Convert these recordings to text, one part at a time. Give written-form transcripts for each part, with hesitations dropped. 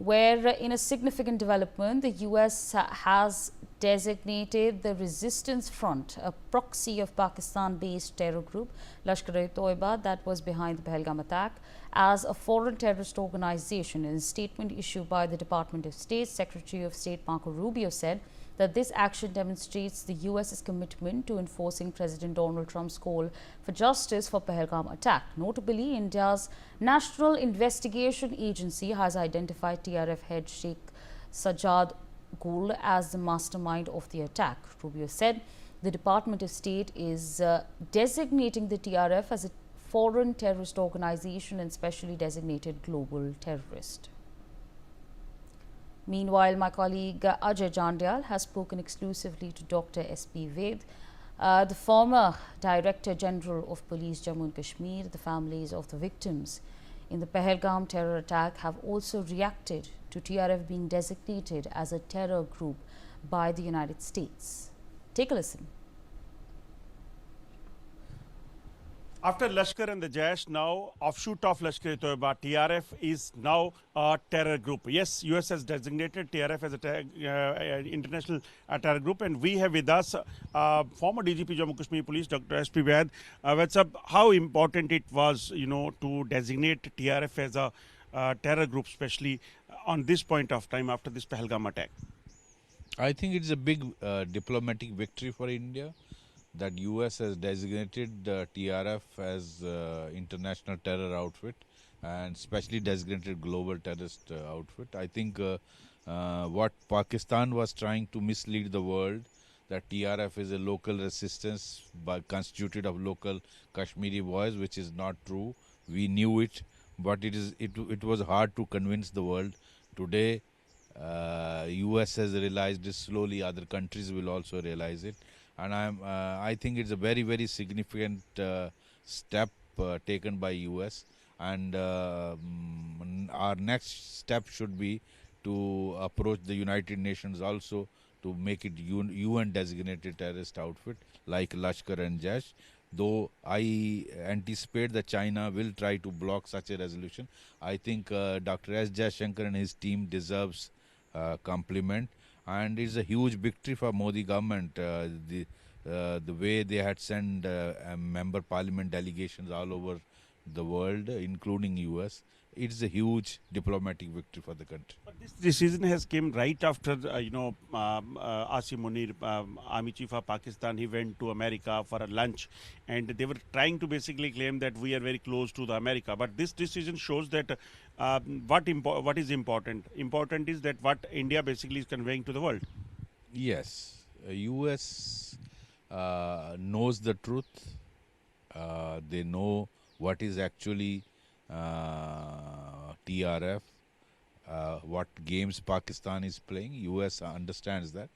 where in a significant development, the US has designated the Resistance Front, a proxy of Pakistan-based terror group Lashkar-e-Toiba that was behind the Pahalgam attack, as a foreign terrorist organization. In a statement issued by the Department of State, Secretary of State Marco Rubio said that this action demonstrates the US's commitment to enforcing President Donald Trump's call for justice for Pahalgam attack. Notably, India's National Investigation Agency has identified TRF head Sheikh Sajjad Gul as the mastermind of the attack. Rubio said the Department of State is designating the TRF as a foreign terrorist organization and specially designated global terrorist. Meanwhile, my colleague Ajay Jandyal has spoken exclusively to Dr. S.P. Ved, the former Director General of Police Jammu and Kashmir. The families of the victims in the Pahalgam terror attack have also reacted to TRF being designated as a terror group by the United States. Take a listen. After Lashkar and the Jaish, now offshoot of Lashkar-e-Toiba, TRF is now a terror group. Yes, US has designated TRF as an international terror group, and we have with us former DGP Jammu Kashmir Police, Dr. S.P. Ved. What's up? How important it was, to designate TRF as a terror group, especially on this point of time after this Pahalgam attack? I think it's a big diplomatic victory for India that US has designated TRF as international terror outfit and specially designated global terrorist outfit. I think what Pakistan was trying to mislead the world, that TRF is a local resistance constituted of local Kashmiri boys, which is not true. We knew it, but it was hard to convince the world. Today, US has realized it slowly, other countries will also realize it. And I think it's a very, very significant step taken by US. And our next step should be to approach the United Nations also to make it UN designated terrorist outfit like Lashkar and Jaish. Though I anticipate that China will try to block such a resolution, I think Dr. S. Jaishankar and his team deserves compliment. And it's a huge victory for Modi government, the way they had sent member parliament delegations all over the world, including US. It's a huge diplomatic victory for the country. But this decision has came right after, Asim Munir, Army Chief of Pakistan, he went to America for a lunch, and they were trying to basically claim that we are very close to the America. But this decision shows that what is important. Important is that what India basically is conveying to the world. Yes, US knows the truth. They know what is actually TRF, what games Pakistan is playing. US understands that.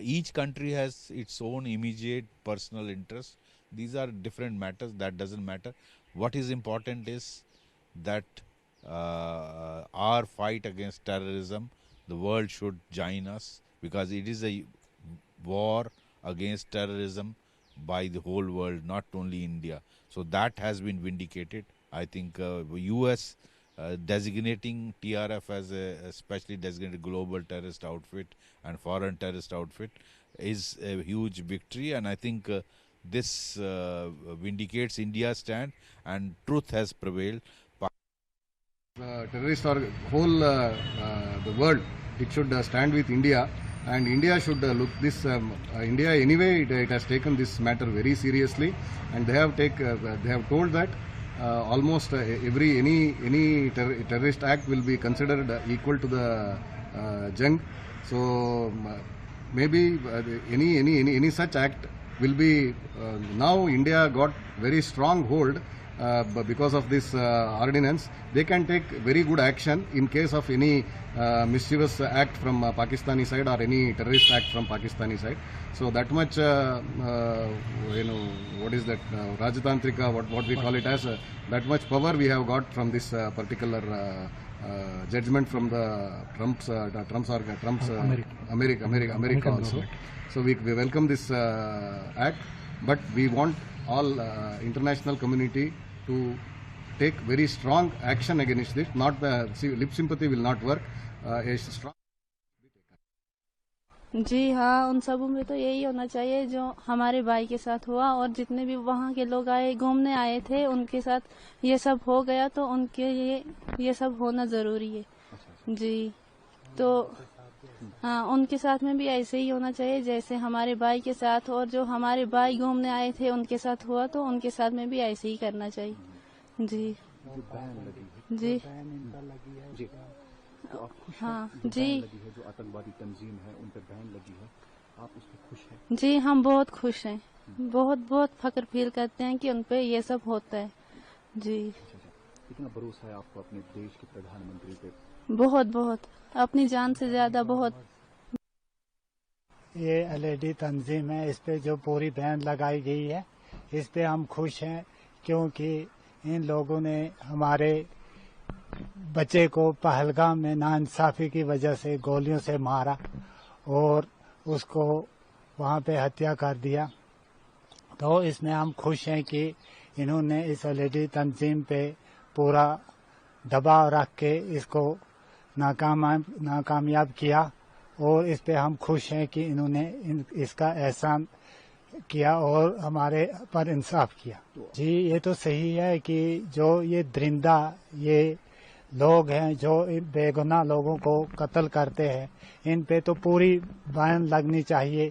Each country has its own immediate personal interest. These are different matters. That doesn't matter. What is important is that our fight against terrorism, the world should join us, because it is a war against terrorism by the whole world, not only India. So that has been vindicated. I think US designating TRF as a specially designated global terrorist outfit and foreign terrorist outfit is a huge victory, and I think this vindicates India's stand, and truth has prevailed. Terrorists or whole the world, it should stand with India, and India should look this. India anyway, it has taken this matter very seriously, and they have told that almost any terrorist act will be considered equal to the jang. So maybe any such act will be now India got very strong hold. But because of this ordinance, they can take very good action in case of any mischievous act from Pakistani side or any terrorist act from Pakistani side. So that much, what is that, Rajtantrika, what we call it as, that much power we have got from this particular judgment from the Trump's America also. So we welcome this act, but we want all international community to take very strong action against this. Not lip sympathy will not work. A strong. جی ہاں، ان سبوں میں تو یہی ہونا چاہیے جو ہمارے بھائی کے ساتھ ہوا، اور جتنے بھی وہاں کے لوگ آئے گھومنے آئے تھے ان کے ساتھ یہ سب ہو گیا، تو ان کے یہ سب ہونا ضروری ہے. جی تو ہاں، ان کے ساتھ میں بھی ایسے ہی ہونا چاہیے جیسے ہمارے بھائی کے ساتھ، اور جو ہمارے بھائی گھومنے آئے تھے ان کے ساتھ ہوا تو ان کے ساتھ میں بھی ایسے ہی کرنا چاہیے. جی جی ہاں جی جو آتنکوادی تنظیم ہے ان پہ بین لگی ہے، آپ اس پہ خوش ہیں؟ جی ہم بہت خوش ہیں، بہت بہت فخر فیل کرتے ہیں کہ ان پہ یہ سب ہوتا ہے. جی کتنا بھروسہ ہے آپ کو اپنے دیش کے پردھان منتری پہ؟ بہت بہت، اپنی جان سے زیادہ بہت. یہ LED تنظیم ہے، اس پہ جو پوری بین لگائی گئی ہے اس پہ ہم خوش ہیں، کیونکہ ان لوگوں نے ہمارے بچے کو پہلگام میں ناانصافی کی وجہ سے گولیوں سے مارا اور اس کو وہاں پہ ہتیا کر دیا. تو اس میں ہم خوش ہیں کہ انہوں نے اس LED تنظیم پہ پورا دباؤ رکھ کے اس کو ناکامیاب کیا، اور اس پہ ہم خوش ہیں کہ انہوں نے اس کا احسان کیا اور ہمارے پر انصاف کیا. جی یہ تو صحیح ہے کہ جو یہ درندہ یہ لوگ ہیں جو بے گناہ لوگوں کو قتل کرتے ہیں، ان پہ تو پوری بین لگنی چاہیے.